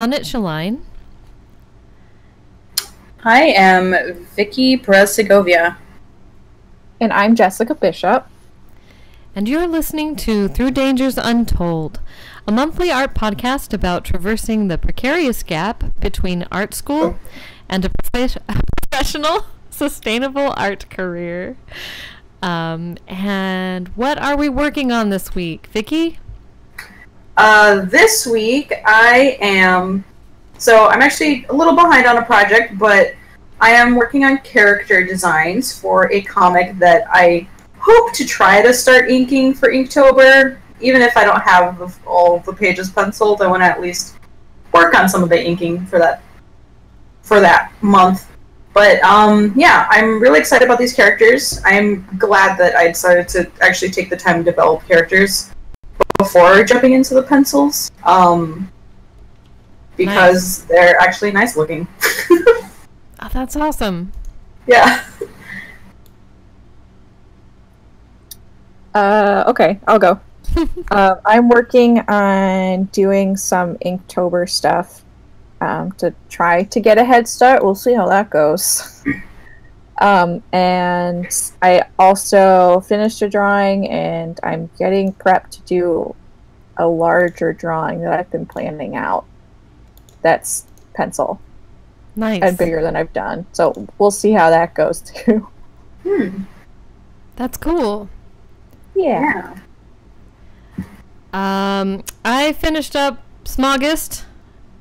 Sonnett Shelline. I am Vickie Perez-Segovia. And I'm Jessica Bishop. And you're listening to Through Dangers Untold, a monthly art podcast about traversing the precarious gap between art school and a professional, sustainable art career. And what are we working on this week, Vickie? This week I'm actually a little behind on a project, but I am working on character designs for a comic that I hope to try to start inking for Inktober. Even if I don't have all the pages penciled, I want to at least work on some of the inking for that month. But yeah, I'm really excited about these characters. I'm glad that I decided to actually take the time to develop characters before jumping into the pencils, because they're actually nice looking. Oh, that's awesome. Yeah. Okay, I'll go. I'm working on doing some Inktober stuff to try to get a head start. We'll see how that goes. And I also finished a drawing, and I'm getting prepped to do a larger drawing that I've been planning out. That's pencil. Nice. And bigger than I've done. So we'll see how that goes too. That's cool. Yeah. I finished up Smoggist,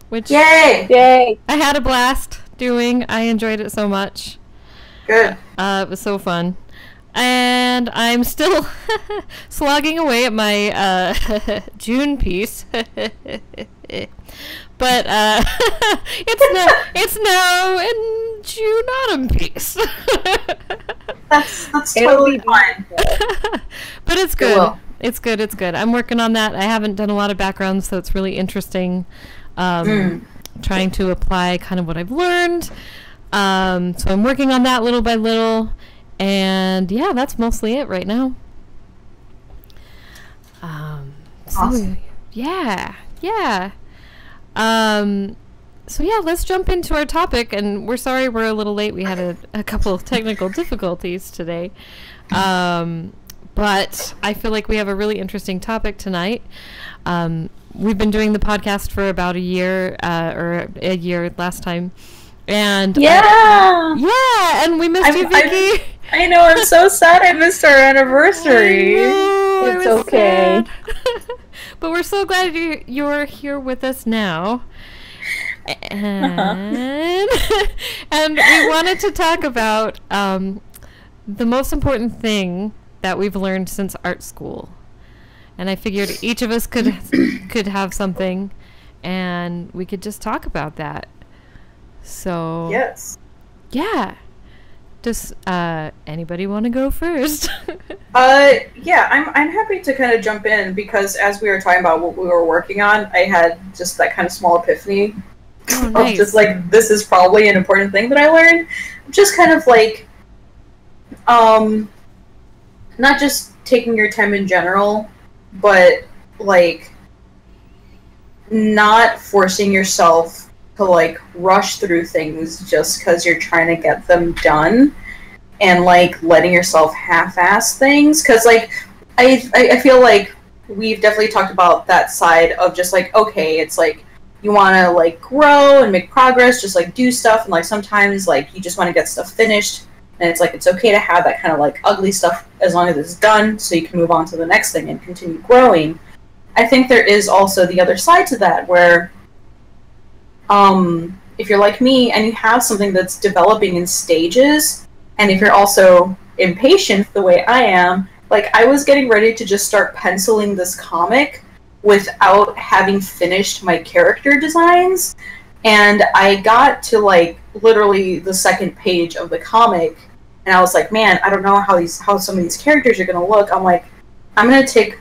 which Yay! I had a blast doing. I enjoyed it so much. Good. It was so fun. And I'm still slogging away at my June piece. But it's now in June autumn piece. That's totally fine. But it's good. It's good. It's good. I'm working on that. I haven't done a lot of background, so it's really interesting. Trying to apply kind of what I've learned. So I'm working on that little by little. And yeah, that's mostly it right now. Awesome. Yeah. So yeah, let's jump into our topic. And we're sorry we're a little late. We had a couple of technical difficulties today. But I feel like we have a really interesting topic tonight. We've been doing the podcast for about a year, or a year last time. And and we missed you, Vickie. I know, I'm so sad I missed our anniversary. It's okay. But we're so glad you're here with us now. And, and we wanted to talk about the most important thing that we've learned since art school. And I figured each of us could have something, and we could just talk about that. So Yes. Yeah. Does anybody want to go first? Yeah, I'm happy to kind of jump in, because as we were talking about what we were working on, I had just that kind of small epiphany of just like, this is probably an important thing that I learned. Just kind of like, not just taking your time in general, but like not forcing yourself to like rush through things just because you're trying to get them done, and like letting yourself half-ass things, because like I feel like we've definitely talked about that side of just like, okay, it's like you want to like grow and make progress, just like do stuff, and like sometimes like you just want to get stuff finished, and it's like it's okay to have that kind of like ugly stuff as long as it's done, so you can move on to the next thing and continue growing. I think there is also the other side to that, where if you're like me and you have something that's developing in stages, and if you're also impatient the way I am, like I was getting ready to just start penciling this comic without having finished my character designs, and I got to like literally the second page of the comic, and I was like, man, I don't know how some of these characters are going to look. I'm like, I'm going to take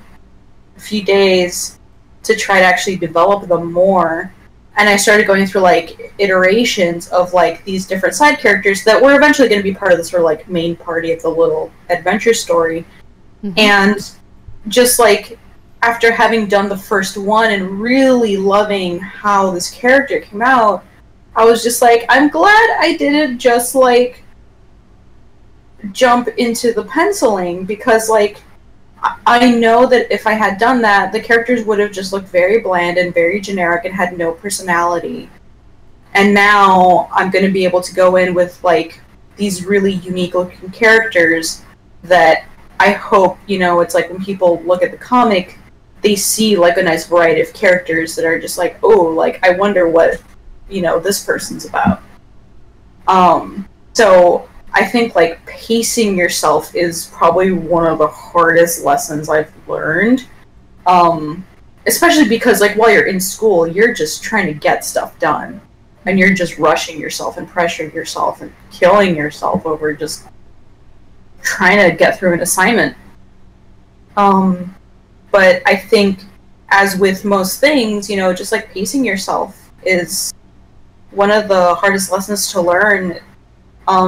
a few days to try to actually develop them more. And I started going through like iterations of like these different side characters that were eventually going to be part of the sort of like main party of the little adventure story. And just like after having done the first one and really loving how this character came out, I was just like, I'm glad I didn't just, like, jump into the penciling, because, like, I know that if I had done that, the characters would have just looked very bland and very generic and had no personality. And now I'm going to be able to go in with, like, these really unique looking characters that I hope, you know, it's like when people look at the comic, they see, like, a nice variety of characters that are just like, oh, like, I wonder what, you know, this person's about. So I think, like, pacing yourself is probably one of the hardest lessons I've learned. Especially because, like, while you're in school, you're just trying to get stuff done. And you're just rushing yourself and pressuring yourself and killing yourself over just trying to get through an assignment. But I think, as with most things, you know, just, like, pacing yourself is one of the hardest lessons to learn,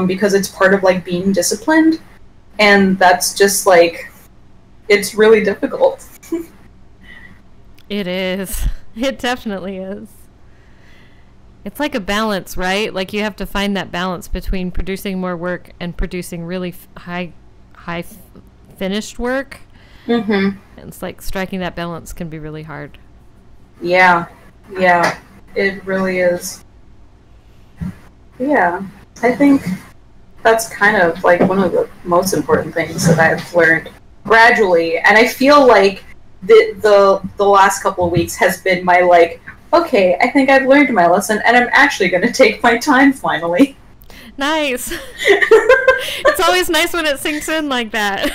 because it's part of, like, being disciplined, and that's just, like, it's really difficult. It is. It definitely is. It's like a balance, right? Like, you have to find that balance between producing more work and producing really high finished work. Mm-hmm. And it's like striking that balance can be really hard. Yeah, it really is. Yeah, I think that's kind of, like, one of the most important things that I've learned gradually, and I feel like the last couple of weeks has been my, like, okay, I think I've learned my lesson, and I'm actually going to take my time finally. Nice. It's always nice when it sinks in like that.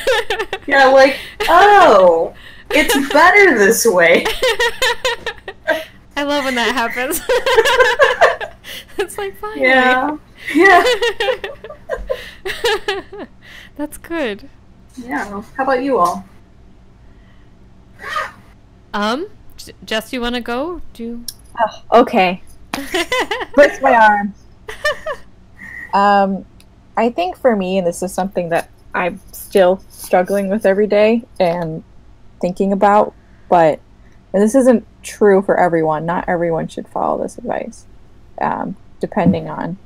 Yeah, like, oh, it's better this way. I love when that happens. It's like, finally. Yeah. That's good. Yeah. How about you all? Jess, you want to go? Oh, okay. Twist my arm. I think for me, and this is something that I'm still struggling with every day and thinking about, but and this isn't true for everyone. Not everyone should follow this advice, depending on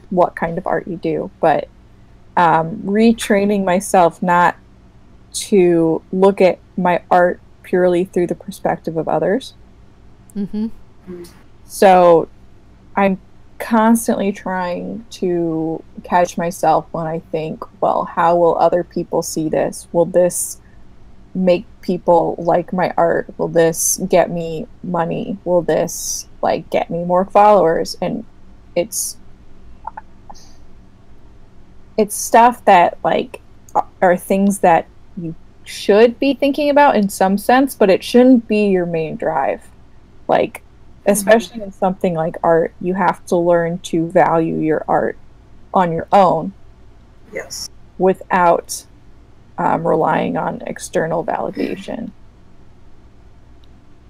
what kind of art you do. But retraining myself not to look at my art purely through the perspective of others. Mm-hmm. So I'm constantly trying to catch myself when I think, well, how will other people see this? Will this make people like my art? Will this get me money? Will this, like, get me more followers? And it's stuff that, like, are things that you should be thinking about in some sense, but it shouldn't be your main drive. Like, especially in something like art, you have to learn to value your art on your own. Yes. Without relying on external validation.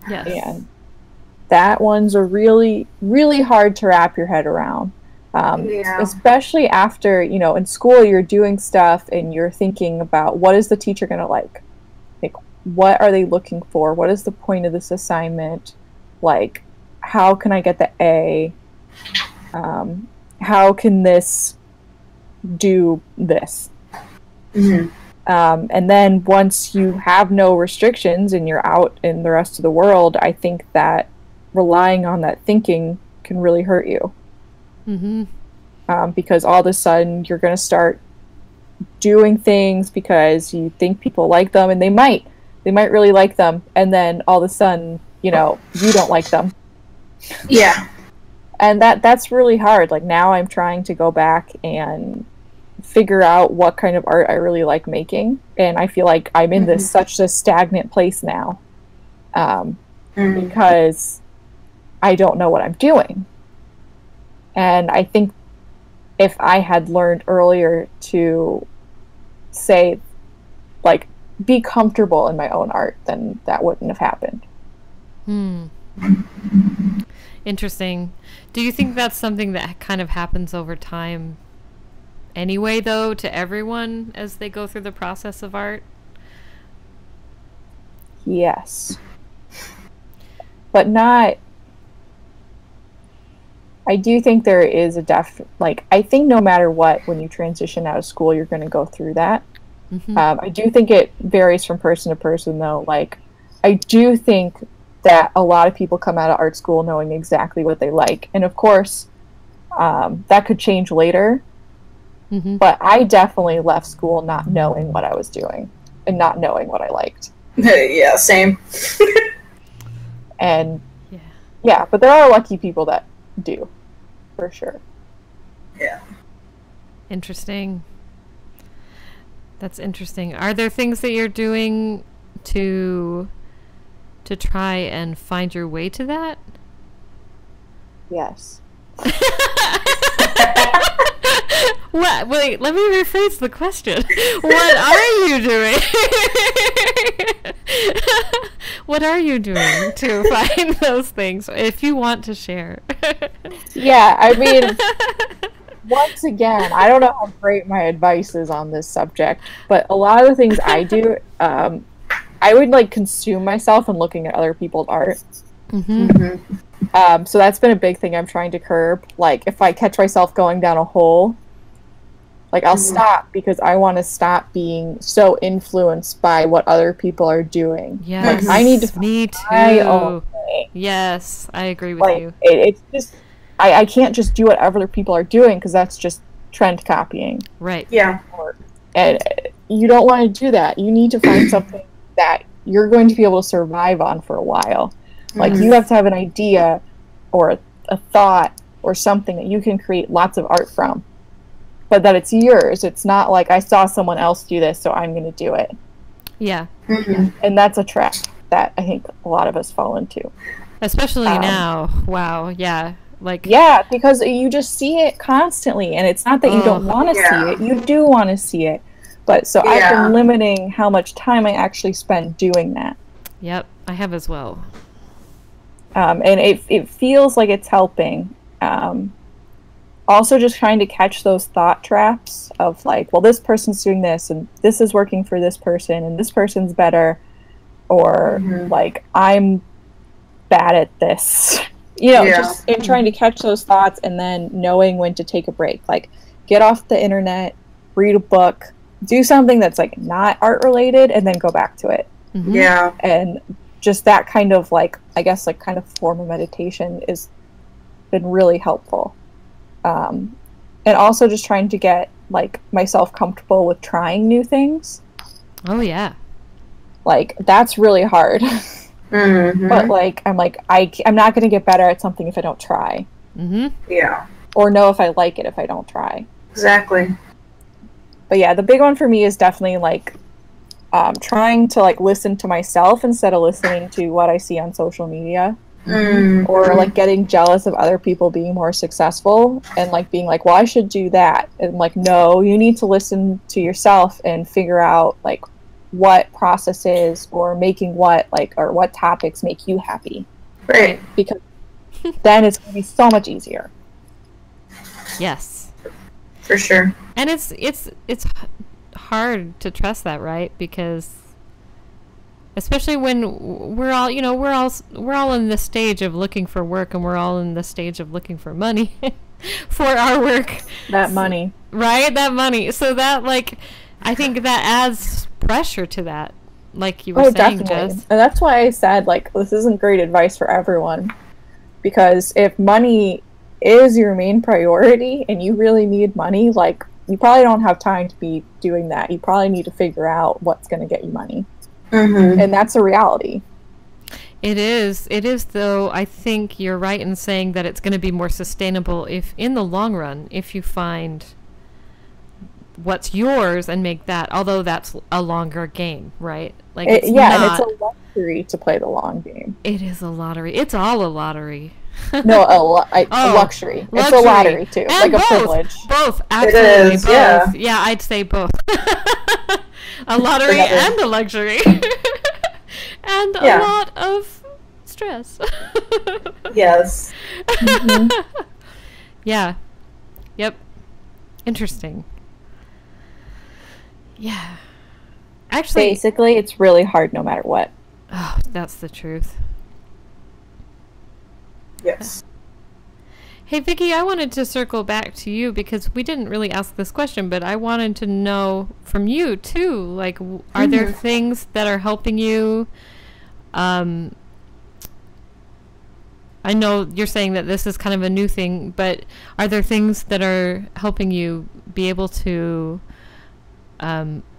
Yes. And that one's a really, really hard to wrap your head around. Especially after, you know, in school you're doing stuff and you're thinking about what is the teacher going to like? Like, what are they looking for? What is the point of this assignment? Like, how can I get the A? How can this do this? Mm-hmm. And then once you have no restrictions and you're out in the rest of the world, I think that relying on that thinking can really hurt you. Mm-hmm. Because all of a sudden you're going to start doing things because you think people like them, and they might really like them, and then all of a sudden, you know, you don't like them. Yeah. And that's really hard. Like, now I'm trying to go back and figure out what kind of art I really like making, and I feel like I'm in this such a stagnant place now, because I don't know what I'm doing. And I think if I had learned earlier to say, like, be comfortable in my own art, then that wouldn't have happened. Interesting. Do you think that's something that kind of happens over time anyway, though, to everyone as they go through the process of art? Yes. But not... I do think there is a like, I think no matter what, when you transition out of school, you're going to go through that. Mm-hmm. I do think it varies from person to person, though. Like, I do think that a lot of people come out of art school knowing exactly what they like. And of course, that could change later. Mm-hmm. But I definitely left school not knowing what I was doing and not knowing what I liked. Yeah, same. And Yeah. But there are lucky people that do, for sure. Yeah. Interesting. That's interesting. Are there things that you're doing to try and find your way to that? Yes. What? Wait, let me rephrase the question. What are you doing? What are you doing to find those things, if you want to share? Yeah, I mean, once again, I don't know how great my advice is on this subject, but a lot of the things I do, I would like consume myself in looking at other people's art. Mm-hmm. Mm-hmm. So that's been a big thing I'm trying to curb. Like, if I catch myself going down a hole, like, I'll stop, because I want to stop being so influenced by what other people are doing. Yes. Like, I need to Me find my own too. way. Yes, I agree with Like, you. it's just, I can't just do what other people are doing, because that's just trend copying. Right. Yeah. And you don't want to do that. You need to find something that you're going to be able to survive on for a while. Like, you have to have an idea or a thought or something that you can create lots of art from, but that it's yours. It's not like, I saw someone else do this, so I'm going to do it. Yeah. Mm-hmm. And that's a trap that I think a lot of us fall into. Especially now. Wow. Yeah. Like. Yeah, because you just see it constantly, and it's not that you don't want to see it. You do want to see it. But so I've been limiting how much time I actually spend doing that. Yep, I have as well. And it feels like it's helping. Also just trying to catch those thought traps of like, well, this person's doing this, and this is working for this person, and this person's better, or like, I'm bad at this. You know, just in trying to catch those thoughts, and then knowing when to take a break. Like, get off the internet, read a book, do something that's like not art related, and then go back to it. Mm-hmm. Yeah. And just that kind of like, I guess, like kind of form of meditation is been really helpful. And also just trying to get like myself comfortable with trying new things. Oh yeah. Like, that's really hard. Mm-hmm. But like, I'm not going to get better at something if I don't try. Mm-hmm. Yeah. Or know if I like it if I don't try. Exactly. But yeah, the big one for me is definitely like trying to like listen to myself instead of listening to what I see on social media. Mm-hmm. Or like getting jealous of other people being more successful and like being like, well, I should do that. And like, no, you need to listen to yourself and figure out like what processes or making what, like, or what topics make you happy. Right. Because then it's going to be so much easier. Yes. For sure. And it's hard to trust that, right? Because especially when we're all in the stage of looking for work, and we're all in the stage of looking for money for our work. That money. Right? That money. So that, like, I think that adds pressure to that, like you were saying, definitely. Jess. And that's why I said, like, this isn't great advice for everyone. Because if money is your main priority and you really need money, like, you probably don't have time to be doing that. You probably need to figure out what's going to get you money. Mm-hmm. And that's a reality. It is, though. I think you're right in saying that it's going to be more sustainable if, in the long run, if you find what's yours and make that, although that's a longer game, right? Like, And it's a luxury to play the long game. It is a lottery. It's all a lottery. No, a luxury. It's a lottery too, and like both, a privilege. Both, absolutely, is, both. Yeah, I'd say both. A lottery and a luxury, and a lot of stress. Yes. Mm-hmm. Yeah. Yep. Interesting. Yeah. Actually, Basically, it's really hard no matter what. Oh, that's the truth. Yes. Hey, Vickie, I wanted to circle back to you because we didn't really ask this question, but I wanted to know from you, too. Like, are there things that are helping you? I know you're saying that this is kind of a new thing, but are there things that are helping you be able to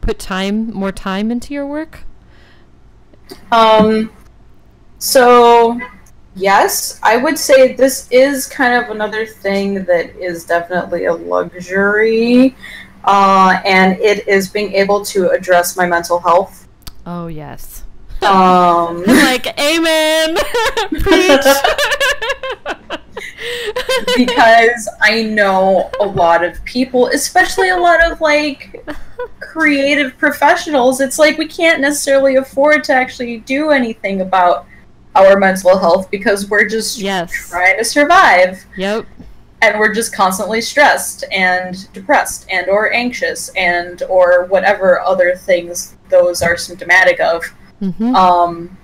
put more time into your work? So, yes, I would say this is kind of another thing that is definitely a luxury, and it is being able to address my mental health. Oh, yes. I'm like, amen! Preach! Because I know a lot of people, especially a lot of, like, creative professionals, it's like we can't necessarily afford to actually do anything about our mental health because we're just trying to survive. Yep. And we're just constantly stressed and depressed and or anxious and or whatever other things those are symptomatic of. Mm-hmm.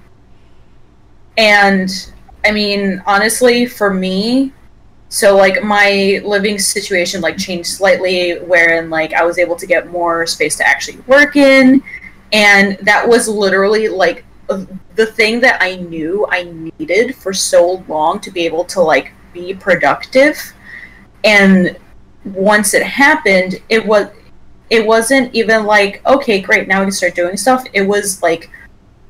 And I mean, honestly, for me, so like my living situation like changed slightly wherein like I was able to get more space to actually work in, and that was literally like the thing that I knew I needed for so long to be able to like be productive. And once it happened, it wasn't even like, okay, great, now we can start doing stuff. It was like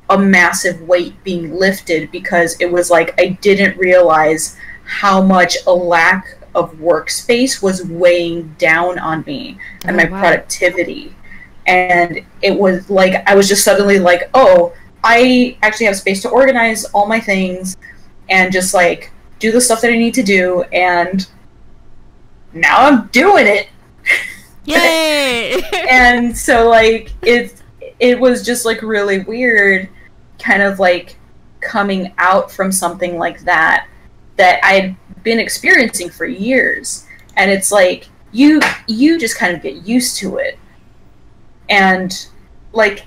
a massive weight being lifted because it was like I didn't realize how much a lack of workspace was weighing down on me and my productivity. And it was like I was just suddenly like, oh, I actually have space to organize all my things and just like do the stuff that I need to do, and now I'm doing it. Yay! And so like it was just like really weird kind of like coming out from something like that I'd been experiencing for years. And it's like you just kind of get used to it. And like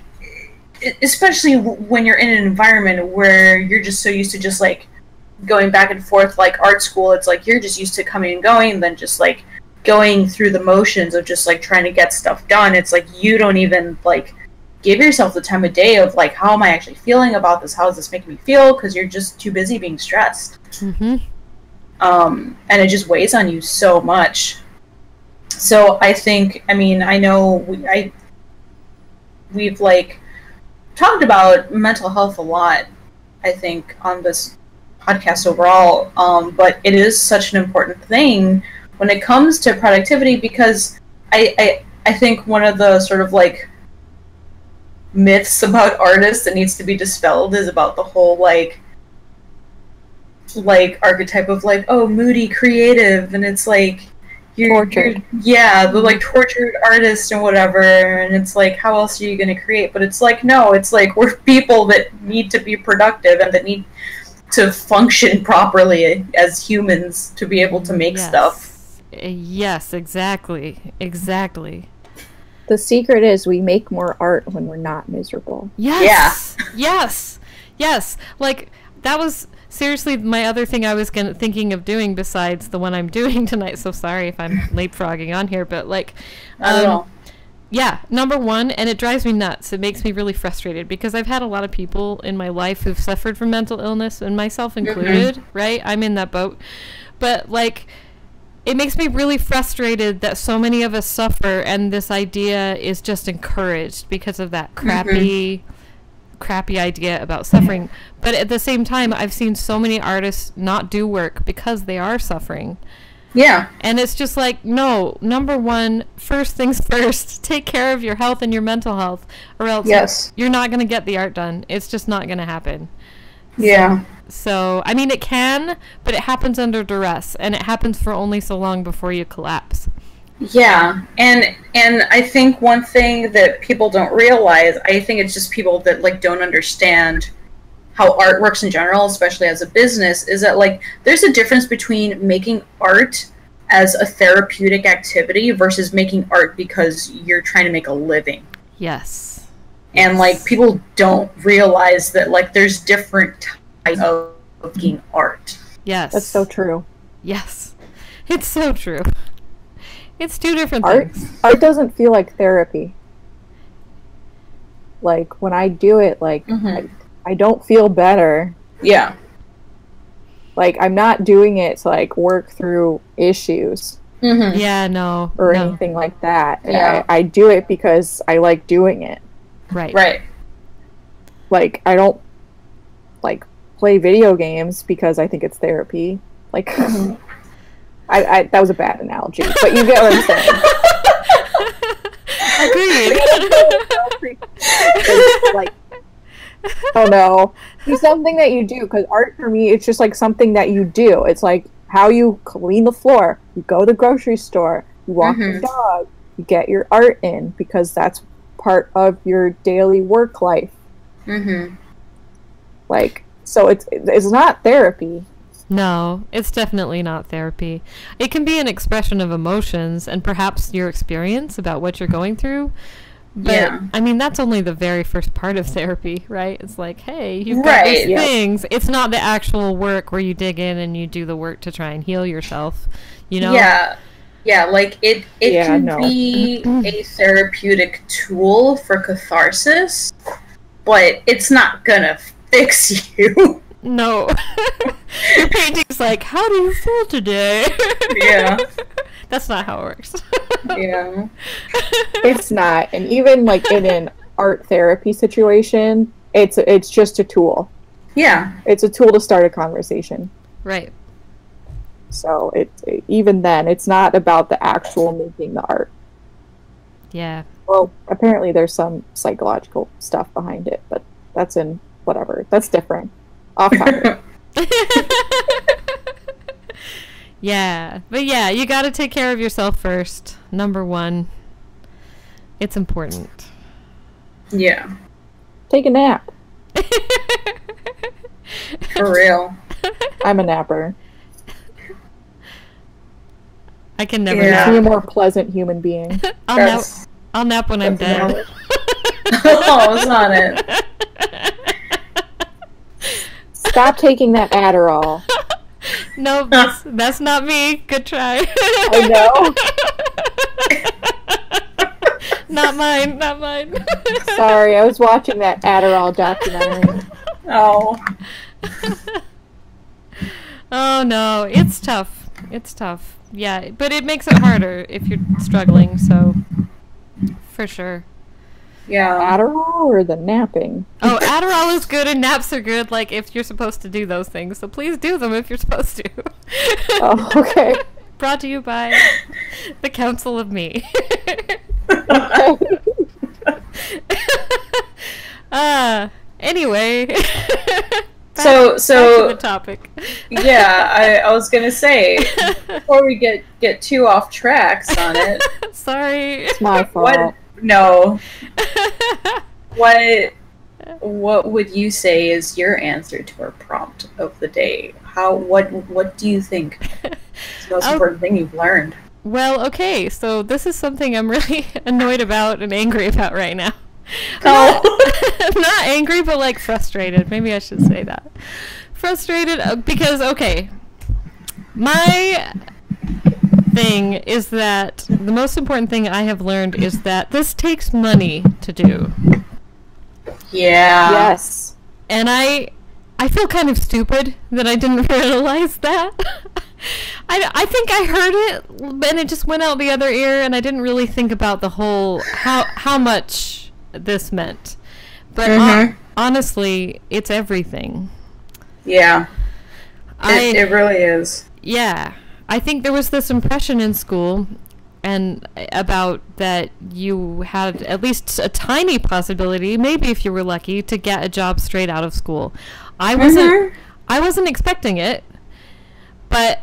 especially when you're in an environment where you're just so used to just like going back and forth, like art school, it's like you're just used to coming and going and then just like going through the motions of just like trying to get stuff done. It's like you don't even like give yourself the time of day of like, how am I actually feeling about this? How is this making me feel? Because you're just too busy being stressed. Mm-hmm. And it just weighs on you so much. So I think, I mean, I know we've like talked about mental health a lot, I think, on this podcast overall, but it is such an important thing when it comes to productivity, because I think one of the sort of like myths about artists that needs to be dispelled is about the whole like archetype of like, oh, moody creative, and it's like you're the like tortured artist and whatever, and it's like, how else are you going to create? But it's like, no, it's like we're people that need to be productive and that need to function properly as humans to be able to make stuff. Yes, exactly. The secret is we make more art when we're not miserable. Yes. Yeah. Yes. Like, that was seriously my other thing I was thinking of doing besides the one I'm doing tonight. So sorry if I'm leapfrogging on here, but like, yeah, number one, and it drives me nuts. It makes me really frustrated because I've had a lot of people in my life who've suffered from mental illness, and myself included, right? I'm in that boat. But like, it makes me really frustrated that so many of us suffer, and this idea is just encouraged because of that crappy idea about suffering. But at the same time, I've seen so many artists not do work because they are suffering. Yeah. And it's just like, no, number one, first things first, take care of your health and your mental health, or else you're not going to get the art done. It's just not going to happen. Yeah. So, I mean, it can, but it happens under duress, and it happens for only so long before you collapse. Yeah, and I think one thing that people don't realize, I think it's just people that like don't understand how art works in general, especially as a business, is that like there's a difference between making art as a therapeutic activity versus making art because you're trying to make a living. Yes. And like people don't realize that like there's different types of making art. Yes. That's so true. Yes. It's so true. It's two different Art things. art doesn't feel like therapy. Like when I do it, like I don't feel better. Yeah. Like I'm not doing it to like work through issues Yeah, no. or no. anything like that. Yeah. I do it because I like doing it. Right. Right. Like I don't like play video games because I think it's therapy. Like I that was a bad analogy, but you get what I'm saying. Agreed. It's like, oh no, it's something that you do, because art for me, it's just like something that you do. It's like how you clean the floor, you go to the grocery store, you walk your dog, you get your art in, because that's part of your daily work life. Like, so it's not therapy. No, it's definitely not therapy. It can be an expression of emotions and perhaps your experience about what you're going through. But, Yeah. I mean, that's only the very first part of therapy, right? It's like, hey, you've got these Right. things. It's not the actual work where you dig in and you do the work to try and heal yourself, you know? Yeah. Yeah, like it can be a therapeutic tool for catharsis, but it's not gonna fix you. No. Your painting's like, how do you feel today? Yeah. That's not how it works. Yeah. It's not. And even like in an art therapy situation, it's just a tool. Yeah. It's a tool to start a conversation. Right. So even then, it's not about the actual making the art. Yeah. Well, apparently there's some psychological stuff behind it, but that's in whatever. That's different. Off topic. Yeah. But yeah, you gotta take care of yourself first. Number one. It's important. Yeah. Take a nap. For real. I'm a napper. I can never Yeah. Be a nap. more pleasant human being. I'll nap when I'm that's dead. Oh, it's not it. Stop taking that Adderall. No, that's not me. Good try. I know. Not mine. Not mine. Sorry, I was watching that Adderall documentary. Oh. Oh no, it's tough. It's tough. Yeah, but it makes it harder if you're struggling, so for sure. Yeah. Adderall or the napping? Oh, Adderall is good and naps are good, like if you're supposed to do those things. So please do them if you're supposed to. Oh, okay. Brought to you by the Council of Me. Anyway. Back to the topic. Yeah, I was gonna say, before we get too off track on it. Sorry. It's my fault. No. What would you say is your answer to our prompt of the day? What do you think is the most important thing you've learned? Well, okay, so this is something I'm really annoyed about and angry about right now. Oh. Not angry, but like frustrated. Maybe I should say that. Frustrated because, okay, my thing is that the most important thing I have learned is that this takes money to do. Yeah. Yes. And I feel kind of stupid that I didn't realize that. I think I heard it, and it just went out the other ear, and I didn't really think about the whole, how much this meant. But honestly, it's everything. Yeah. It really is. Yeah. I think there was this impression in school and about that you had at least a tiny possibility, maybe if you were lucky, to get a job straight out of school. I wasn't expecting it, but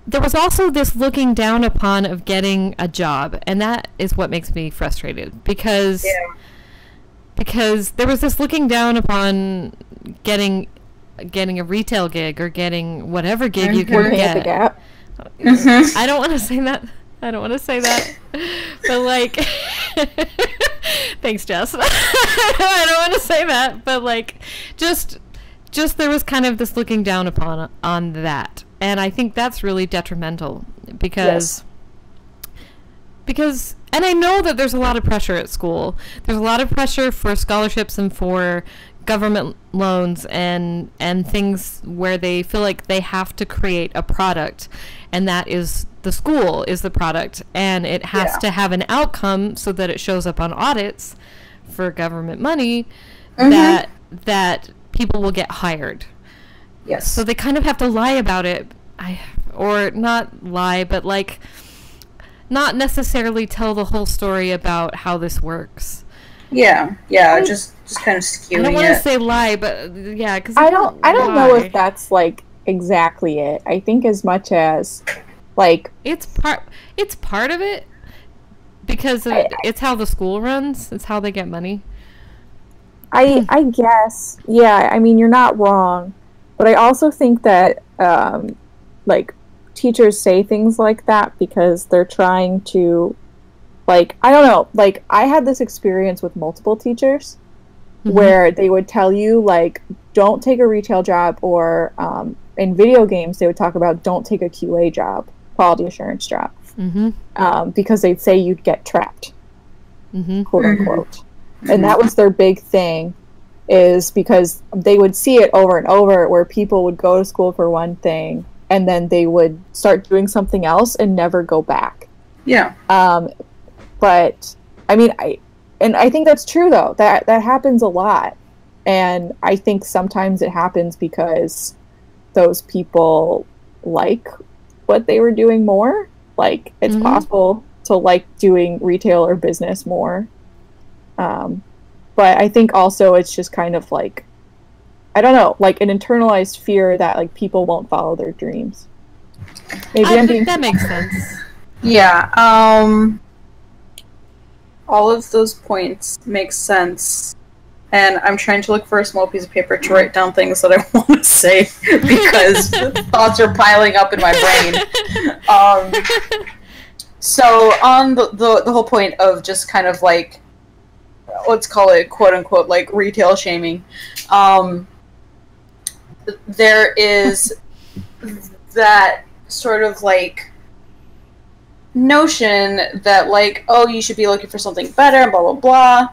there was also this looking down upon of getting a job, and that is what makes me frustrated because there was this looking down upon getting a retail gig or getting whatever gig you can Working get. at the Gap. I don't want to say that. I don't want to say that, but like, thanks, Jess. I don't want to say that, but like, just there was kind of this looking down upon on that, and I think that's really detrimental because, and I know that there's a lot of pressure at school. There's a lot of pressure for scholarships and for government loans and things where they feel like they have to create a product, and that is the school is the product, and it has to have an outcome so that it shows up on audits for government money that people will get hired. Yes. So they kind of have to lie about it, or not lie, but like not necessarily tell the whole story about how this works. Yeah, just kind of skewing it. I don't want to say lie, but yeah, because I don't know if that's like exactly it. I think as much as like it's part of it because it's how the school runs. It's how they get money. I guess, yeah. I mean, you're not wrong, but I also think that like teachers say things like that because they're trying to. Like, I don't know, like, I had this experience with multiple teachers where they would tell you, like, don't take a retail job, or in video games, they would talk about don't take a QA job, quality assurance job, because they'd say you'd get trapped, quote unquote. And that was their big thing, is because they would see it over and over where people would go to school for one thing, and then they would start doing something else and never go back. Yeah. But I mean, I think that's true though. That happens a lot, and I think sometimes it happens because those people like what they were doing more. Like it's possible to like doing retail or business more. But I think also it's just kind of like, I don't know, like an internalized fear that like people won't follow their dreams. Maybe that makes sense. Yeah. All of those points make sense, and I'm trying to look for a small piece of paper to write down things that I want to say because thoughts are piling up in my brain. So on the whole point of just kind of like, let's call it quote unquote like retail shaming, there is that sort of like notion that like, oh, you should be looking for something better and blah blah blah,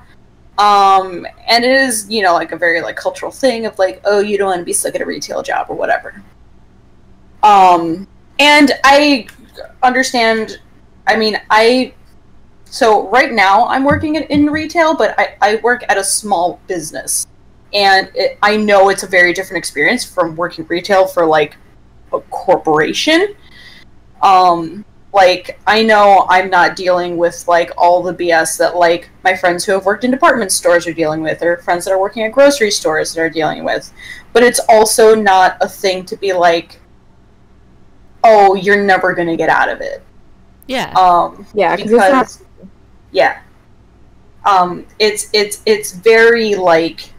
and it is, you know, like a very like cultural thing of like, oh, you don't want to be stuck at a retail job or whatever, and I understand. I mean, so right now I'm working in retail, but I work at a small business, and I know it's a very different experience from working retail for like a corporation. Like, I know I'm not dealing with, like, all the BS that, like, my friends who have worked in department stores are dealing with, or friends that are working at grocery stores that are dealing with. But it's also not a thing to be like, oh, you're never going to get out of it. Yeah. Yeah, because, yeah. It's very, like,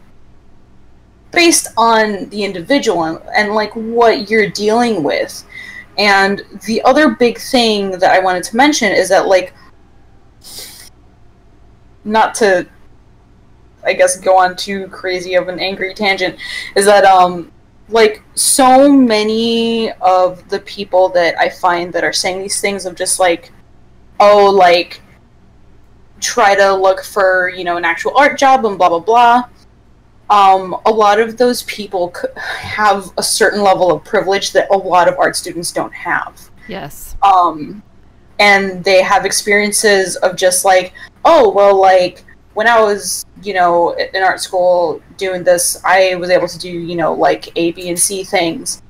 based on the individual and, like, what you're dealing with. And the other big thing that I wanted to mention is that, like, not to, I guess, go on too crazy of an angry tangent, is that, like, so many of the people that I find that are saying these things of just, like, oh, like, try to look for, you know, an actual art job and blah, blah, blah. A lot of those people have a certain level of privilege that a lot of art students don't have. Yes. And they have experiences of just like, oh, well, like, when I was, you know, in art school doing this, I was able to do, you know, like, A, B, and C things.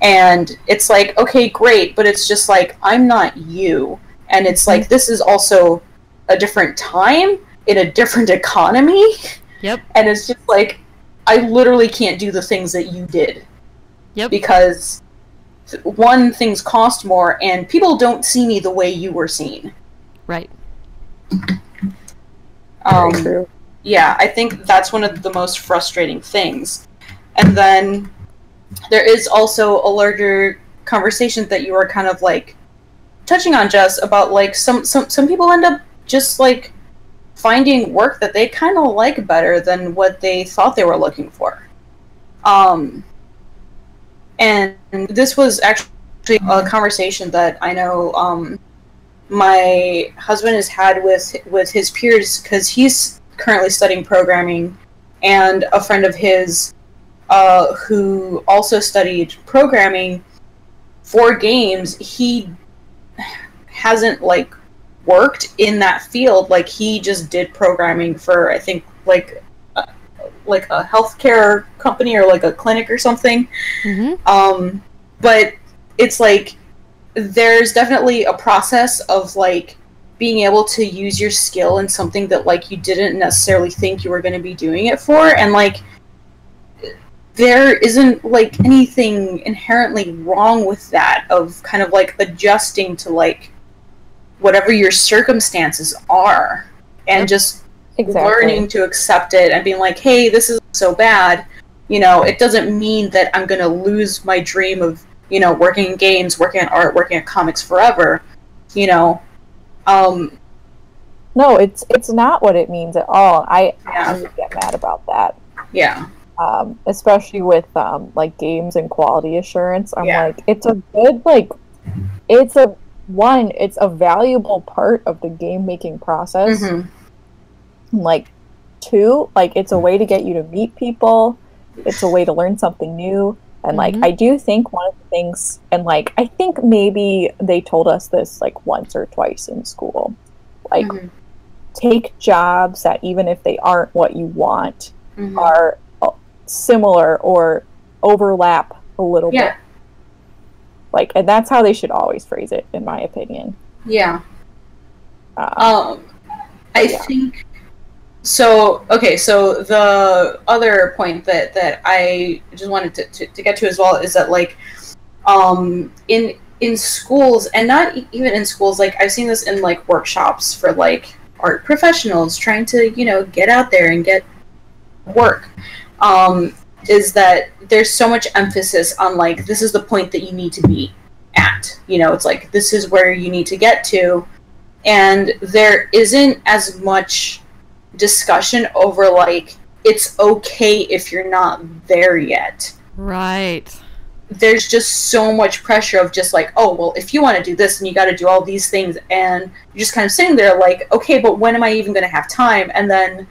And it's like, okay, great, but it's just like, I'm not you. And it's like, this is also a different time, in a different economy. Yep. And it's just like, I literally can't do the things that you did. Yep. Because, one, things cost more, and people don't see me the way you were seen. Right. Very true. Yeah, I think that's one of the most frustrating things. And then there is also a larger conversation that you are kind of like touching on Jess about like some people end up just like finding work that they kind of like better than what they thought they were looking for. And this was actually a conversation that I know my husband has had with his peers, because he's currently studying programming, and a friend of his who also studied programming for games. He hasn't like worked in that field. Like, he just did programming for, I think, like a healthcare company or like a clinic or something. Mm-hmm. But it's like there's definitely a process of like being able to use your skill in something that like you didn't necessarily think you were going to be doing it for, and like there isn't like anything inherently wrong with that, of kind of like adjusting to like whatever your circumstances are, and just learning to accept it and being like, hey, this is so bad. You know, it doesn't mean that I'm going to lose my dream of, you know, working in games, working in art, working in comics forever, you know. No, it's not what it means at all. I get mad about that. Yeah. Especially with like games and quality assurance. I'm like, it's a good, like, it's a valuable part of the game making process. Mm-hmm. Like, two, like, it's a way to get you to meet people. It's a way to learn something new. And like, I do think one of the things, and like, I think maybe they told us this like once or twice in school, like, take jobs that, even if they aren't what you want, are similar or overlap a little bit. Like, and that's how they should always phrase it, in my opinion. Yeah. I think so. Okay, so the other point that I just wanted to get to as well is that like in schools, and not even in schools, like I've seen this in like workshops for like art professionals trying to, you know, get out there and get work, is that there's so much emphasis on like, this is the point that you need to be at, you know, it's like, this is where you need to get to, and there isn't as much discussion over like, it's okay if you're not there yet. Right. There's just so much pressure of just like, oh, well, if you want to do this, and you got to do all these things, and you're just kind of sitting there like, okay, but when am I even going to have time? And then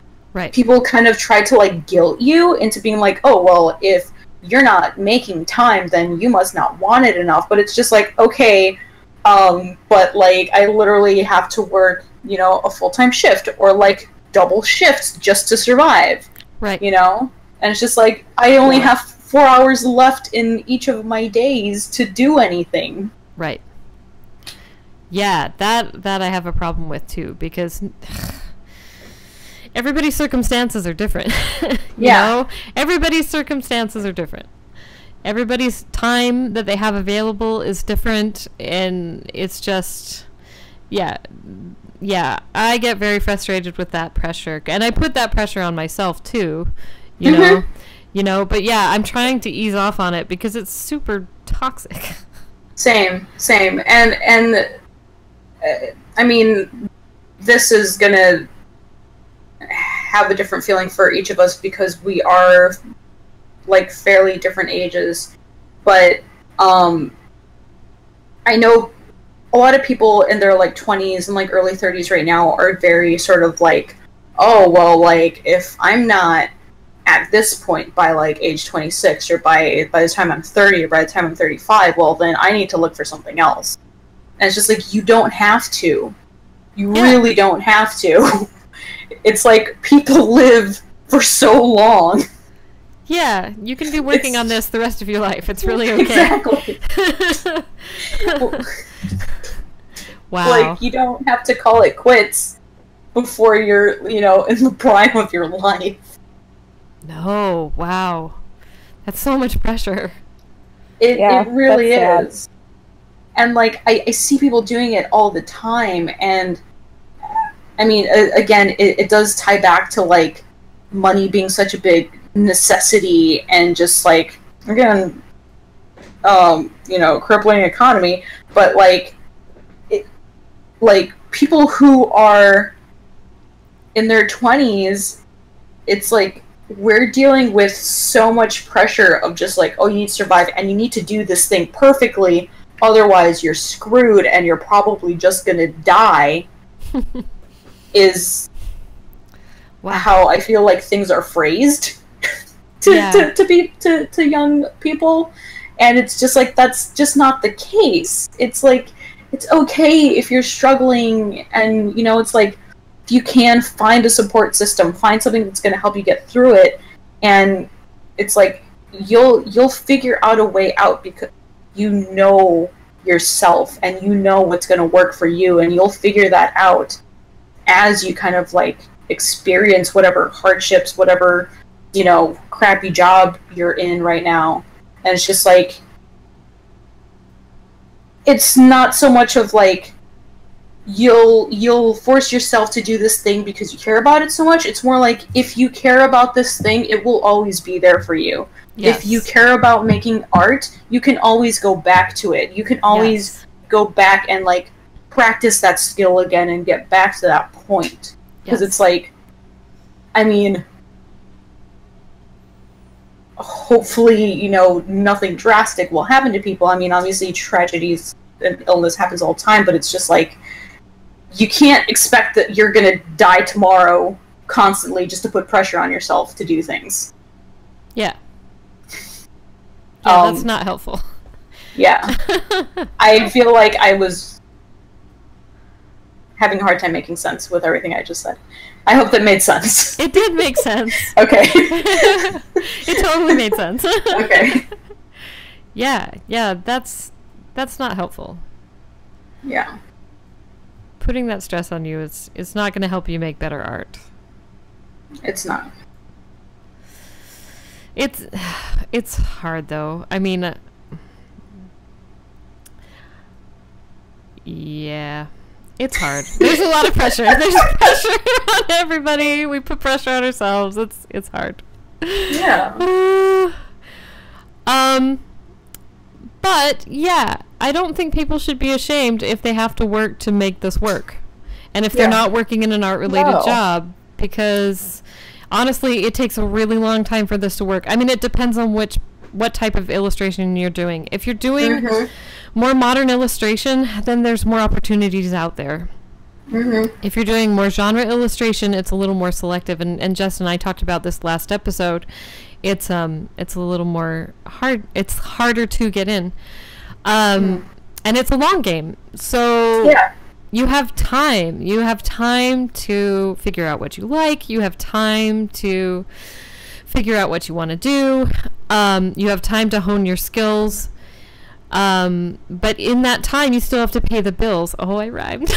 people kind of try to like guilt you into being like, oh, well, if you're not making time, then you must not want it enough. But it's just like, okay, but like I literally have to work, you know, a full-time shift or like double shifts just to survive. Right. You know? And it's just like, I only have 4 hours left in each of my days to do anything. Right. Yeah, that I have a problem with too, because everybody's circumstances are different. you know? Everybody's circumstances are different. Everybody's time that they have available is different, and it's just, yeah, I get very frustrated with that pressure, and I put that pressure on myself too, you know, but yeah, I'm trying to ease off on it because it's super toxic. Same, and I mean, this is gonna have a different feeling for each of us because we are like fairly different ages, but I know a lot of people in their like 20s and like early 30s right now are very sort of like, oh, well, like if I'm not at this point by like age 26 or by the time I'm 30 or by the time I'm 35, well, then I need to look for something else. And it's just like, you don't have to. You really don't have to. It's like, people live for so long. Yeah, you can be working on this the rest of your life. It's really okay. Exactly. Wow. Like, you don't have to call it quits before you're, you know, in the prime of your life. No, wow. That's so much pressure. It really is. And, like, I see people doing it all the time, and, I mean, again, it does tie back to, like, money being such a big necessity, and just, like, again, you know, crippling economy, but, like, like, people who are in their 20s, it's like, we're dealing with so much pressure of just like, oh, you need to survive and you need to do this thing perfectly, otherwise you're screwed and you're probably just gonna die, is how I feel like things are phrased to young people. And it's just like, that's just not the case. It's like, it's okay if you're struggling, and, you know, it's like, if you can, find a support system, find something that's going to help you get through it, and it's like, you'll figure out a way out, because you know yourself, and you know what's going to work for you, and you'll figure that out as you kind of, like, experience whatever hardships, whatever, you know, crappy job you're in right now. And it's just like, it's not so much of like, you'll force yourself to do this thing because you care about it so much. It's more like, if you care about this thing, it will always be there for you. Yes. If you care about making art, you can always go back to it. You can always go back and like practice that skill again and get back to that point. Because it's like, I mean, hopefully, you know, nothing drastic will happen to people. I mean, obviously tragedies and illness happens all the time, but it's just like, you can't expect that you're gonna die tomorrow constantly just to put pressure on yourself to do things. Yeah. Yeah, that's not helpful. Yeah. I feel like I was having a hard time making sense with everything I just said. I hope that made sense. It did make sense. Okay. It totally made sense. Okay. Yeah, that's not helpful. Yeah. Putting that stress on you is not going to help you make better art. It's not. It's hard though. I mean, yeah. It's hard. There's a lot of pressure. There's pressure on everybody. We put pressure on ourselves. It's hard. Yeah. But yeah, I don't think people should be ashamed if they have to work to make this work, and if they're not working in an art-related job, because honestly, it takes a really long time for this to work. I mean, it depends on what type of illustration you're doing. If you're doing more modern illustration, then there's more opportunities out there. If you're doing more genre illustration, it's a little more selective, and Jess and I talked about this last episode. It's a little more hard. It's harder to get in, and it's a long game. So you have time. You have time to figure out what you like. You have time to figure out what you want to do. You have time to hone your skills. But in that time, you still have to pay the bills. Oh, I rhymed.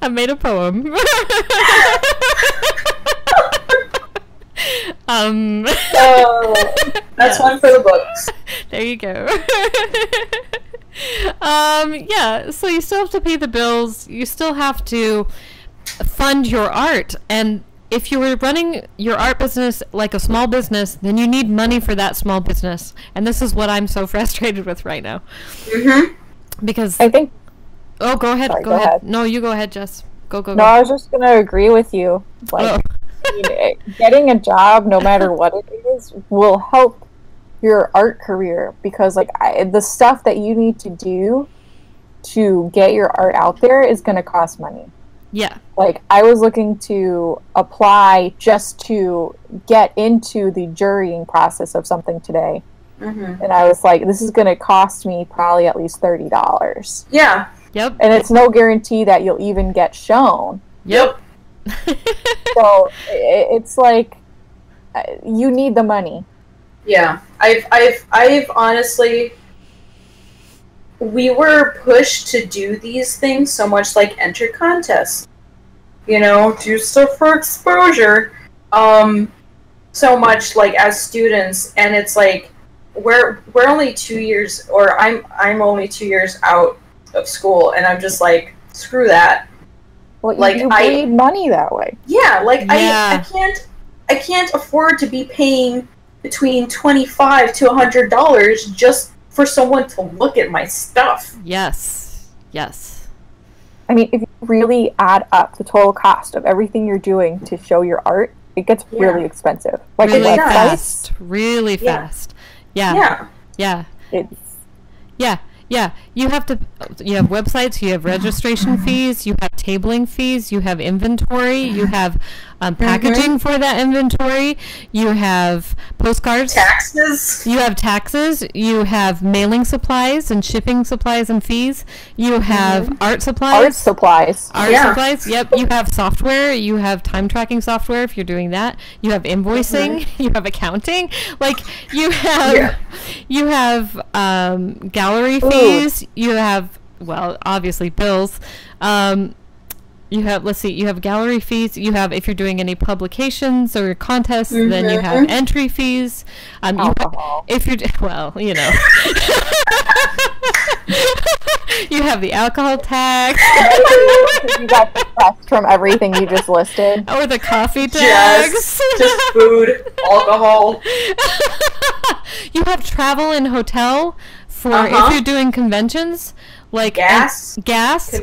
I made a poem. That's one for the books. There you go. Yeah, so you still have to pay the bills. You still have to fund your art. And if you were running your art business like a small business, then you need money for that small business. And this is what I'm so frustrated with right now. Because I think... Oh, go ahead. Sorry, go ahead. No, you go ahead, Jess. Go. No, I was just going to agree with you. Like, getting a job, no matter what it is, will help your art career, because like the stuff that you need to do to get your art out there is going to cost money. Yeah. Like, I was looking to apply just to get into the jurying process of something today. And I was like, this is going to cost me probably at least $30. Yeah. Yep. And it's no guarantee that you'll even get shown. Yep. So it's like, you need the money. Yeah. I've honestly, we were pushed to do these things so much, like enter contests, you know, do stuff for exposure, so much like as students, and it's like we're only 2 years, or I'm only 2 years out of school, and I'm just like, screw that. Well, like, you bleed money that way. Yeah, like I can't afford to be paying between $25 to $100 just for someone to look at my stuff. Yes. Yes. I mean, if you really add up the total cost of everything you're doing to show your art, it gets really expensive. Like really websites, fast. Really fast. Yeah. Yeah. It's Yeah. You have websites, you have registration fees, you have tabling fees, you have inventory, you have packaging for that inventory, you have postcards, taxes, you have mailing supplies and shipping supplies and fees, you have art supplies, yep, you have software, you have time tracking software if you're doing that, you have invoicing, you have accounting, like you have gallery fees, you have, well, obviously bills, you have gallery fees, you have, if you're doing any publications or contests, then you have entry fees, if you're, well, you know, you have the alcohol tax. You got depressed from everything you just listed. Or the coffee tax. Just food, alcohol. You have travel and hotel for if you're doing conventions, like gas,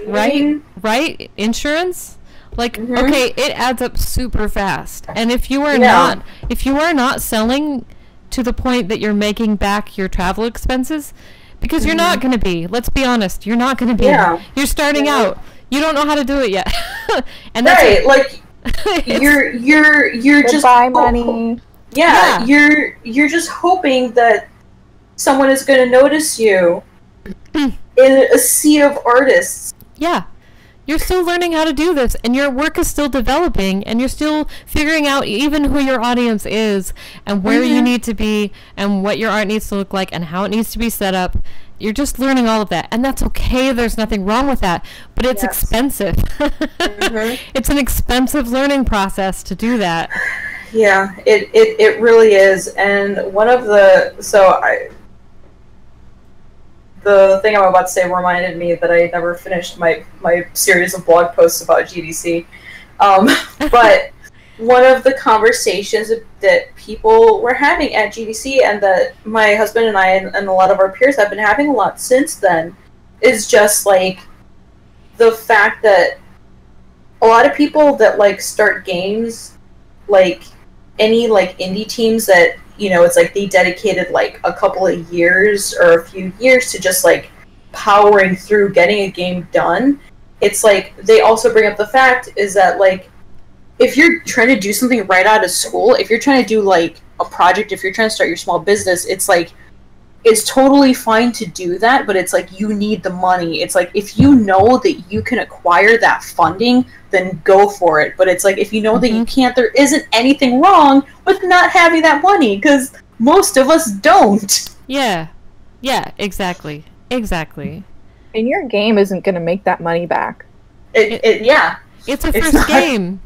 right, insurance, like okay, it adds up super fast. And if you are not selling to the point that you're making back your travel expenses, because you're not going to be, let's be honest, you're not going to be. You're starting out. You don't know how to do it yet. And that's like you're just money. You're just hoping that someone is going to notice you in a sea of artists. Yeah. You're still learning how to do this, and your work is still developing, and you're still figuring out even who your audience is, and where you need to be, and what your art needs to look like, and how it needs to be set up. You're just learning all of that, and that's okay. There's nothing wrong with that, but it's expensive. It's an expensive learning process to do that. Yeah, it really is. And one of the thing I'm about to say reminded me that I never finished my series of blog posts about GDC. But one of the conversations that people were having at GDC, and that my husband and I and a lot of our peers have been having a lot since then, is just like the fact that a lot of people that like start games, like any like indie teams that, you know, it's like they dedicated like a couple of years or a few years to just like powering through getting a game done. It's like they also bring up the fact is that like if you're trying to do something right out of school, if you're trying to do like a project, if you're trying to start your small business, it's like it's totally fine to do that, but it's like you need the money. It's like if you know that you can acquire that funding, then go for it. But it's like if you know that you can't, there isn't anything wrong with not having that money, because most of us don't. Yeah, exactly. And your game isn't going to make that money back. It's a first game.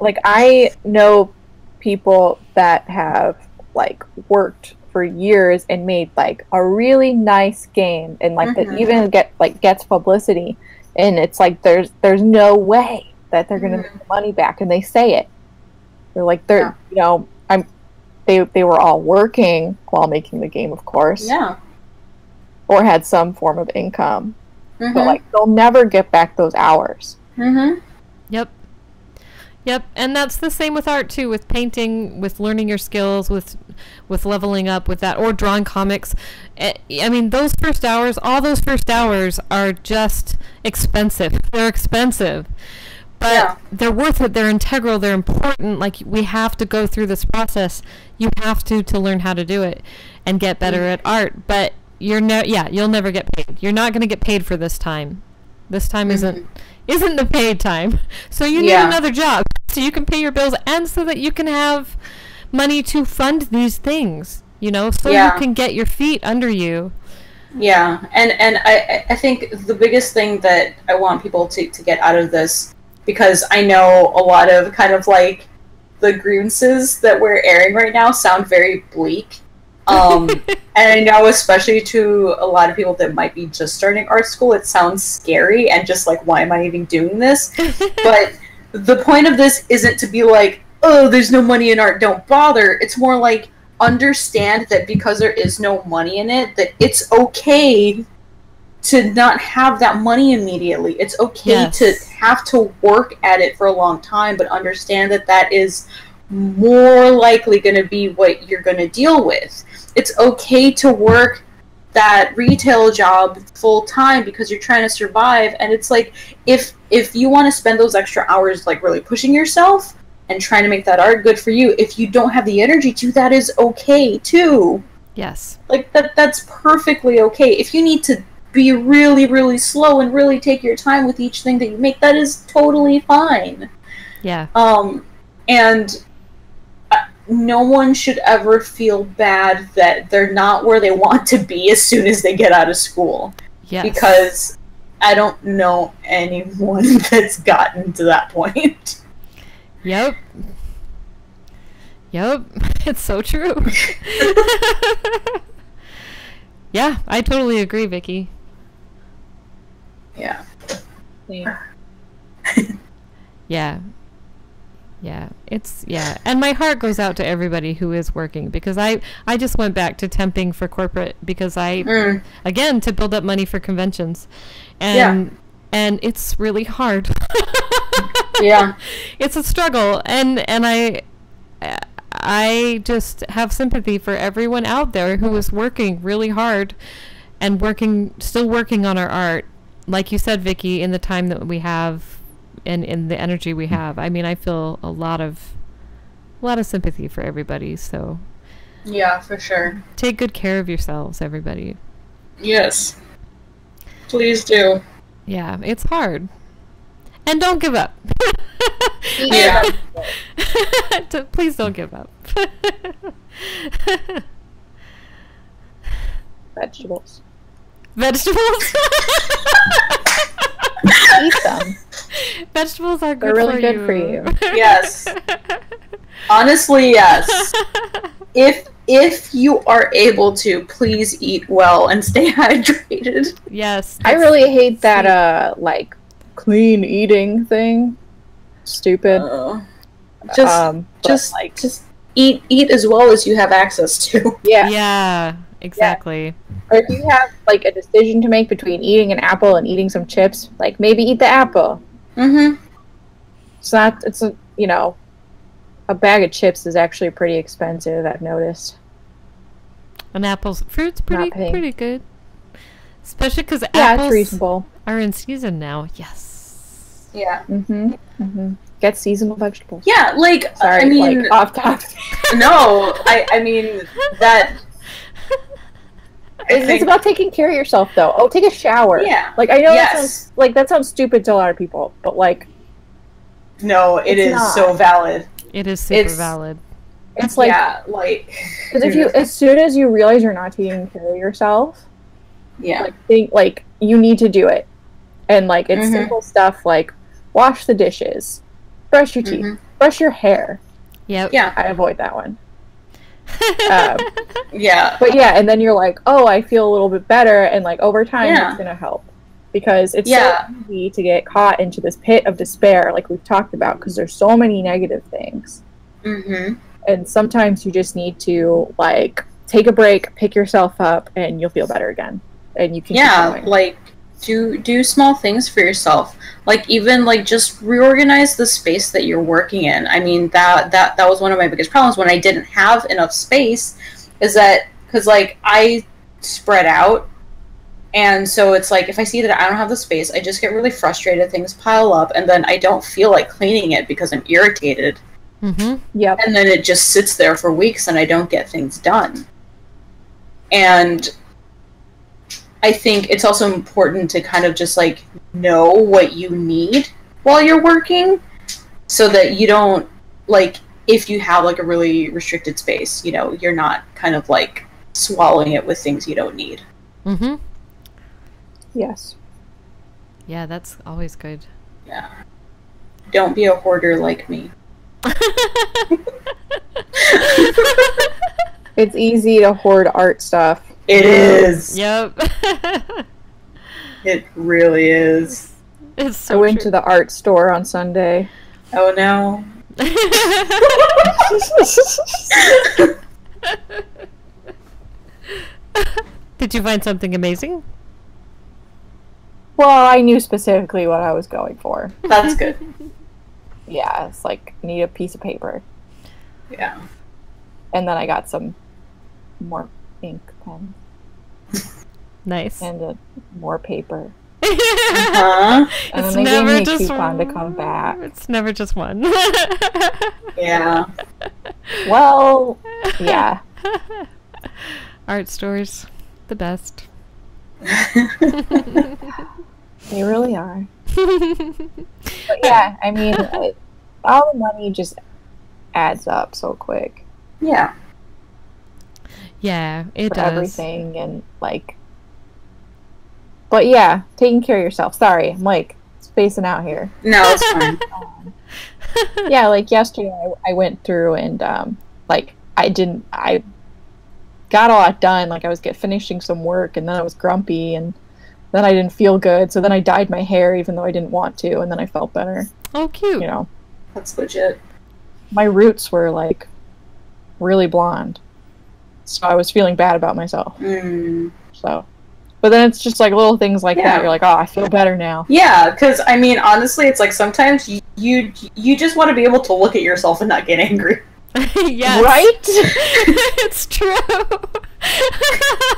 Like, I know people that have like worked for years and made like a really nice game, and like that even gets publicity, and it's like there's no way that they're gonna make the money back, and they say it. They're like you know, they were all working while making the game, of course, or had some form of income, but like they'll never get back those hours. Yep, and that's the same with art too, with painting, with learning your skills, with leveling up with that, or drawing comics. I mean, those first hours, all those first hours are just expensive. They're expensive, but they're worth it. They're integral. They're important. Like, we have to go through this process. You have to learn how to do it and get better at art. But you'll never get paid. You're not going to get paid for this time. This time isn't the paid time. So you need another job so you can pay your bills, and so that you can have money to fund these things, you know, so you can get your feet under you. Yeah, and I think the biggest thing that I want people to get out of this, because I know a lot of kind of like the grievances that we're airing right now sound very bleak. And I know, especially to a lot of people that might be just starting art school, it sounds scary and just like, why am I even doing this? But the point of this isn't to be like, oh, there's no money in art, don't bother. It's more like, understand that because there is no money in it, that it's okay to not have that money immediately. It's okay to have to work at it for a long time, but understand that that is more likely going to be what you're going to deal with. It's okay to work that retail job full time because you're trying to survive, and it's like if you want to spend those extra hours like really pushing yourself and trying to make that art, good for you. If you don't have the energy to, that is okay too. Yes. Like that's perfectly okay. If you need to be really, really slow and really take your time with each thing that you make, that is totally fine. Yeah. And no one should ever feel bad that they're not where they want to be as soon as they get out of school. Yes. Because I don't know anyone that's gotten to that point. Yep. It's so true. Yeah, I totally agree, Vickie. Yeah. Yeah, and my heart goes out to everybody who is working, because I just went back to temping for corporate because again, to build up money for conventions, and it's really hard. Yeah, it's a struggle, and I just have sympathy for everyone out there who is working really hard and still working on our art, like you said, Vickie, in the time that we have. And in the energy we have. I mean, I feel a lot of sympathy for everybody, so yeah, for sure. Take good care of yourselves, everybody. Yes, please do. Yeah, it's hard, and don't give up. Yeah. Please don't give up. Vegetables. Eat them. Vegetables are good. They're really good for you. Yes. Honestly, yes. If you are able to, please eat well and stay hydrated. Yes. I really hate that like clean eating thing. Stupid. Just eat as well as you have access to. Yeah. Yeah. Exactly. Yeah. Or if you have like a decision to make between eating an apple and eating some chips, like maybe eat the apple. Mm-hmm. A bag of chips is actually pretty expensive, I've noticed. An fruit's pretty good. Especially because it's apples reasonable. Are in season now. Yes. Yeah. Mm-hmm. Mm-hmm. Get seasonal vegetables. Yeah, like, sorry, I mean, like, off topic. No, I mean, that... It's about taking care of yourself, though. Oh, take a shower. Yeah. Like, I know that sounds stupid to a lot of people, but, like... No, it is not. So valid. It is super valid. It's like... Yeah, like... Because as soon as you realize you're not taking care of yourself... Yeah. Like, you need to do it. And, like, it's simple stuff like, wash the dishes, brush your teeth, brush your hair. Yep. Yeah. I avoid that one. Yeah. But yeah, and then you're like, oh, I feel a little bit better, and like over time it's gonna help. Because it's so easy to get caught into this pit of despair, like we've talked about, because there's so many negative things. Mm-hmm. And sometimes you just need to like take a break, pick yourself up, and you'll feel better again. And you can keep going. Like do small things for yourself. Like even like just reorganize the space that you're working in. I mean that was one of my biggest problems when I didn't have enough space, is that because like I spread out, and so it's like if I see that I don't have the space, I just get really frustrated, things pile up, and then I don't feel like cleaning it because I'm irritated. Yep. And then it just sits there for weeks and I don't get things done. And I think it's also important to kind of just like know what you need while you're working, so that you don't, like, if you have like a really restricted space, you know, you're not kind of like swallowing it with things you don't need. Yes. Yeah, that's always good. Yeah. Don't be a hoarder like me. It's easy to hoard art stuff. It is. Yep. It really is. It's so I went to the art store on Sunday. Oh no. Did you find something amazing? Well, I knew specifically what I was going for. That's good. Yeah, it's like, need a piece of paper. Yeah. And then I got some more ink pens. Nice. And more paper. Huh? And It's then they never gave me a just coupon to one. come back. It's never just one. Yeah. Well, yeah. Art stores, the best. They really are. But yeah, I mean, all the money just adds up so quick Yeah. Yeah, it for does. everything, and like. But yeah, taking care of yourself. Sorry, I'm like spacing out here. No, it's fine. Yeah, like yesterday I went through and like I got a lot done. Like I was finishing some work, and then I was grumpy, and then I didn't feel good, so then I dyed my hair even though I didn't want to, and then I felt better. Oh, cute. You know, That's legit. my roots were like really blonde, so I was feeling bad about myself. So, but then it's just like little things like that. You're like, oh, I feel better now. Yeah, because I mean, honestly, it's like sometimes you just want to be able to look at yourself and not get angry. Yes. Right? It's true.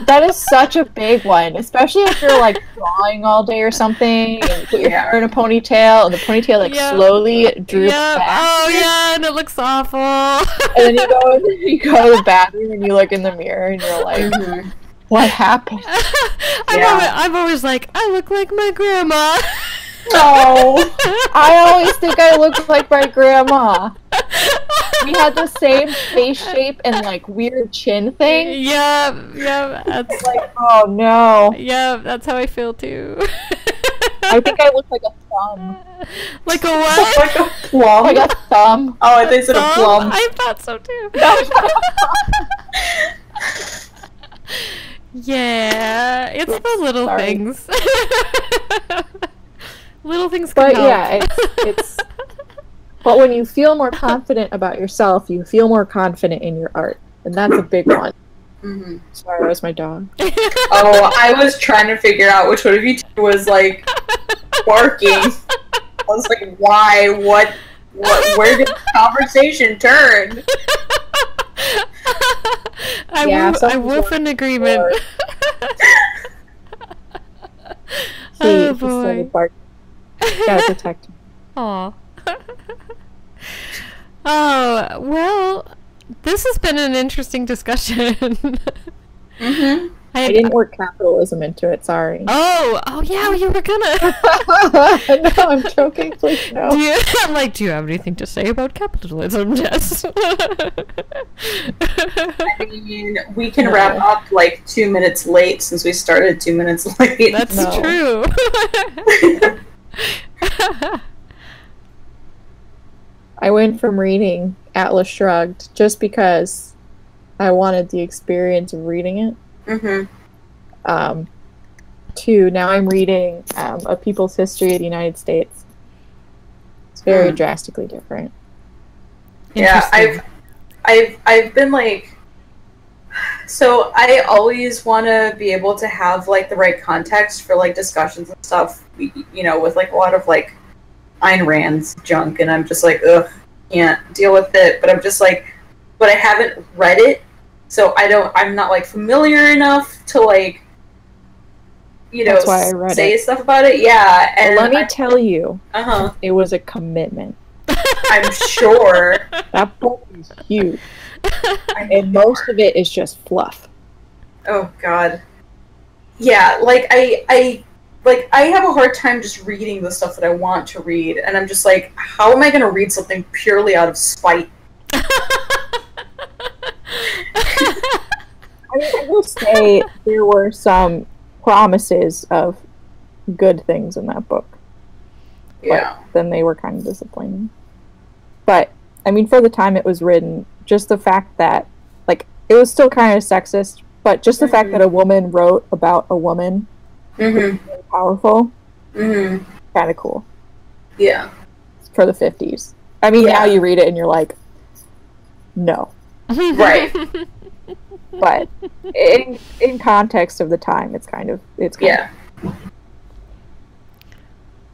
That is such a big one, especially if you're like drawing all day or something, and you put your hair in a ponytail, and the ponytail like slowly droops back. Oh yeah, and it looks awful. And then you go to the bathroom and you look in the mirror and you're like, what happened? I'm always like, I look like my grandma. No, I always think I look like my grandma. We had the same face shape and like weird chin thing. Yeah, that's like, oh no. Yeah, that's how I feel too. I think I look like a thumb. Like a what? Like a plum? Like a thumb. Oh, I think it's a plum. I thought so too. Yeah, it's the little things. Little things can But help. yeah, it's but when you feel more confident about yourself, you feel more confident in your art. And that's a big one. Sorry, that was my dog. Oh, I was trying to figure out which one of you two was like barking. I was like, why? What? Where did the conversation turn? I woof in agreement. Oh boy. Gotta protect him. Aw. Oh, well, this has been an interesting discussion. I didn't work capitalism into it, sorry. Oh yeah, you were gonna. No, I'm joking, please no. Do you have anything to say about capitalism, Jess? I mean, we can wrap up like 2 minutes late since we started 2 minutes late. That's true. I went from reading Atlas Shrugged just because I wanted the experience of reading it. To now I'm reading A People's History of the United States. It's very drastically different. Yeah, I've been like, so I always want to be able to have like the right context for like discussions and stuff, you know, with like a lot of like Ayn Rand's junk, and I'm just like, ugh, can't deal with it. But I'm just like, but I haven't read it, so I'm not like familiar enough to like, you know, say stuff about it. Yeah, and well, let me tell you, it was a commitment. I'm sure. That book is huge, and most of it is just fluff. Oh God. Yeah, like I have a hard time just reading the stuff that I want to read, and I'm just like, how am I going to read something purely out of spite? I will say there were some promises of good things in that book. Yeah. But then they were kind of disappointing. But, I mean, for the time it was written, just the fact that, like, it was still kind of sexist, but just the fact that a woman wrote about a woman was really powerful, kind of cool. Yeah. For the 50s. I mean, now you read it and you're like, no. Right. But in context of the time, it's kind of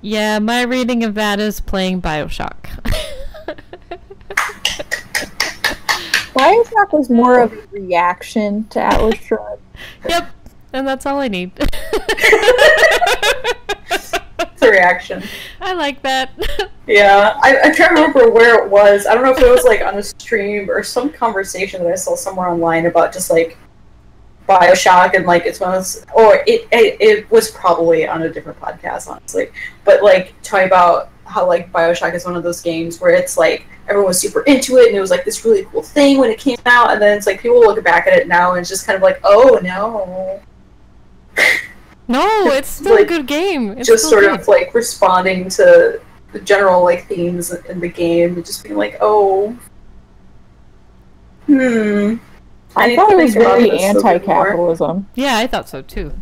Yeah, my reading of that is playing Bioshock. Bioshock was more of a reaction to Atlas Shrugged. Yep, and that's all I need. It's a reaction. I like that. Yeah, I'm trying to remember where it was. I don't know if it was like on a stream or some conversation that I saw somewhere online about just like Bioshock, and like it's one of those, or it was probably on a different podcast, honestly. But like talking about how like Bioshock is one of those games where it's like everyone was super into it and it was like this really cool thing when it came out, and then it's like people look back at it now and it's just kind of like, oh no. No, it's still like, a good game. It's just still sort good. of like responding to the general like themes in the game and just being like, oh, I thought it was very anti-capitalism. Yeah, I thought so too.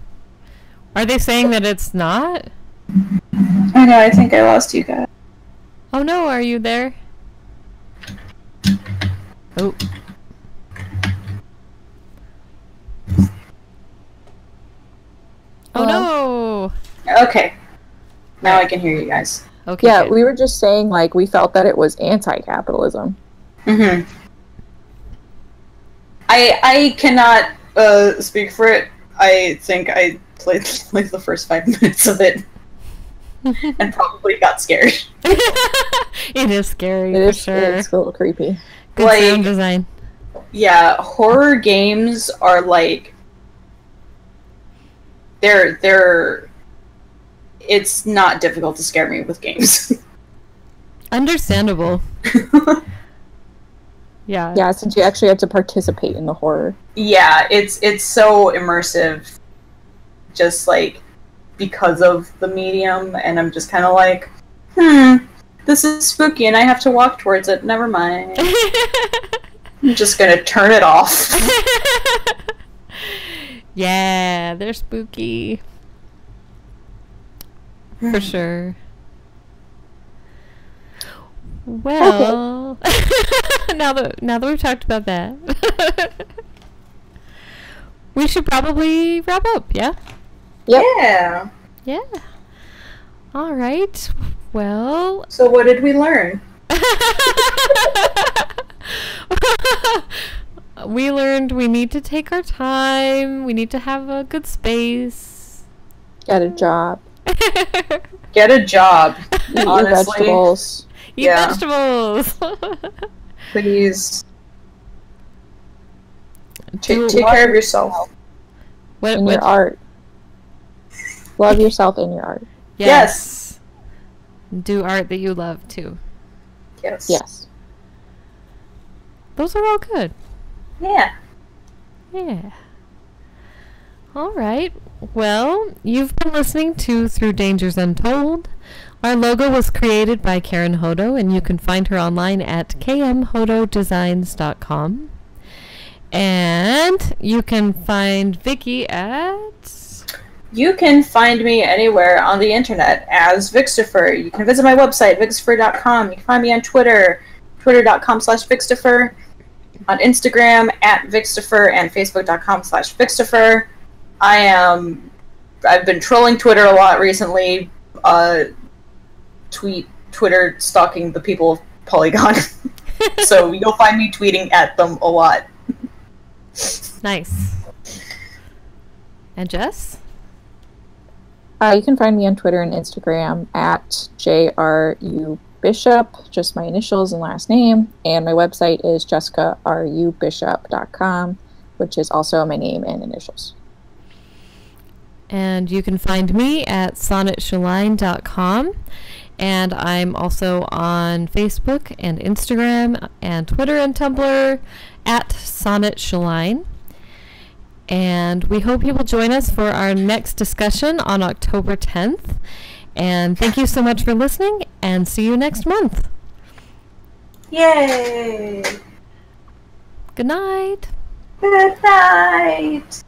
Are they saying that it's not? I know, I think I lost you guys. Oh no, are you there? Oh. Oh no! Okay. Now I can hear you guys. Okay. Yeah, good. we were just saying, like, we felt that it was anti-capitalism. Mm-hmm. I cannot speak for it. I think I played like the first 5 minutes of it and probably got scared. It is scary, It for is, sure. it's a little creepy. Good like, sound design. Yeah, horror games are like they're it's not difficult to scare me with games. Understandable. Yeah. Yeah, since you actually have to participate in the horror. Yeah, it's so immersive just like because of the medium, and I'm just kind of like, this is spooky and I have to walk towards it. Never mind. I'm just gonna turn it off. Yeah, they're spooky. For sure. Well, now that we've talked about that, we should probably wrap up, yeah? Yep. Yeah. Yeah. All right. Well, So what did we learn? we learned we need to take our time. We need to have a good space. Get a job. Get a job. Eat your Honestly. vegetables. Eat Yeah. vegetables. Please. Do- Take care of yourself. In your art. Love yourself in your art. Yes. Do art that you love too. Yes. Yes. Those are all good. Yeah. Yeah. All right. Well, you've been listening to Through Dangers Untold. Our logo was created by Karen Hodo, and you can find her online at kmhododesigns.com. And you can find Vickie at... You can find me anywhere on the internet as Vixtifer. You can visit my website, vixtifer.com. You can find me on Twitter, twitter.com/Vixtifer. On Instagram, at Vixtifer, and facebook.com/Vixtifer. I've been trolling Twitter a lot recently. Twitter stalking the people of Polygon. So you'll find me tweeting at them a lot. Nice. And Jess? You can find me on Twitter and Instagram at JRUBishop, just my initials and last name. And my website is jessicarubishop.com, which is also my name and initials. And you can find me at sonnettshelline.com. And I'm also on Facebook and Instagram and Twitter and Tumblr at Sonnett Shelline. And we hope you will join us for our next discussion on October 10th. And thank you so much for listening, and see you next month. Yay! Good night. Good night!